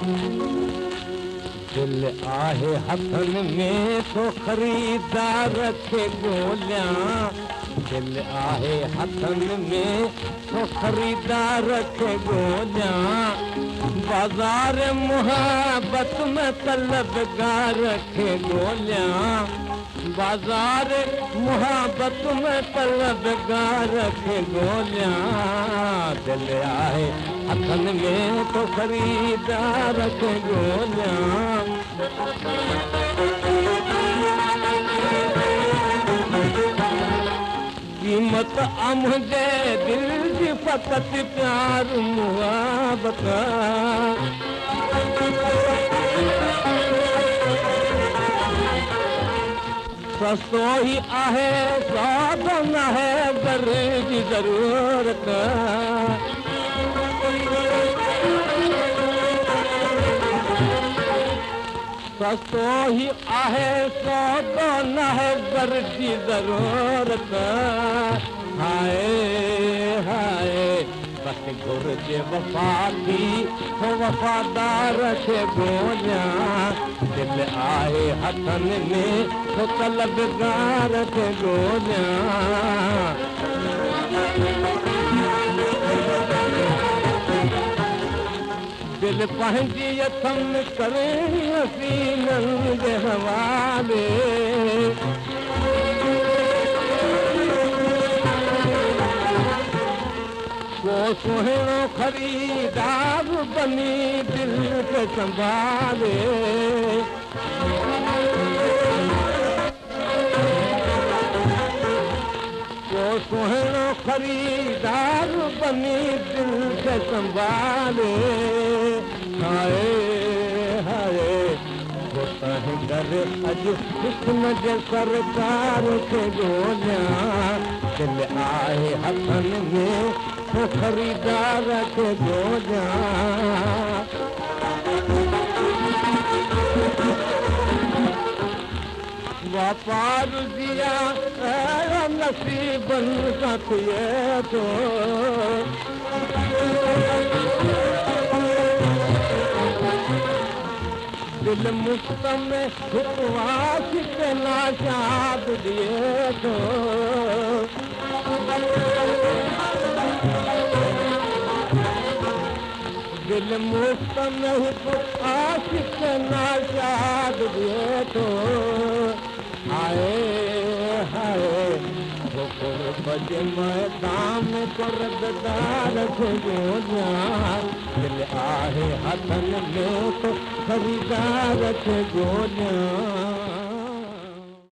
दिल आहे हथन में तो खरीदार खे ॻोल्हियां दिल आहे हथन में तो खरीदार खे ॻोल्हियां बाज़ार मुहबत में तलबगार खे ॻोल्हियां बाज़ार मुहबत में तलबगार खे ॻोल्हियां दिल आहे हथन में तो खरीदार खे ॻोल्हियां क़ीमत मुंहिंजे दिल जी फ़क़त प्यार मुहबत सस्तो ही आहे सौदो न है घर जी ज़रूरत सस्तो ही आहे सौदो न है घर जी ज़रूरत हाय हाय बस घुर्ज वफ़ा थी वफ़ादार खे ॻोल्हियां दिल आहे हथन में तो तलबगार खे ॻोल्हियां दिल पंहिंजी अथम करे हसीननि जे हवाले को सुहिणो खरीदार बनी दिल खे संभाले को सुहिणो खरीदार बनी दिल खे संभाले हाय हाय तंहिं करे अॼु हुस्न जे सरकार खे ॻोल्हियां दिल आहे हथन में तो खरीदार खे ॻोल्हियां वापार दिया नसीबनि सां थिए थो दिल मुफ़्त में हिकु खे नाशाद ॾिए थो दिल मुफ़्त में हिकु आशिक़ नाशाद ॾिए थो हाय हाय बजे मैदान करदार खे ॻोल्हियां दिल आहे हथन में तो खरीदार खे ॻोल्हियां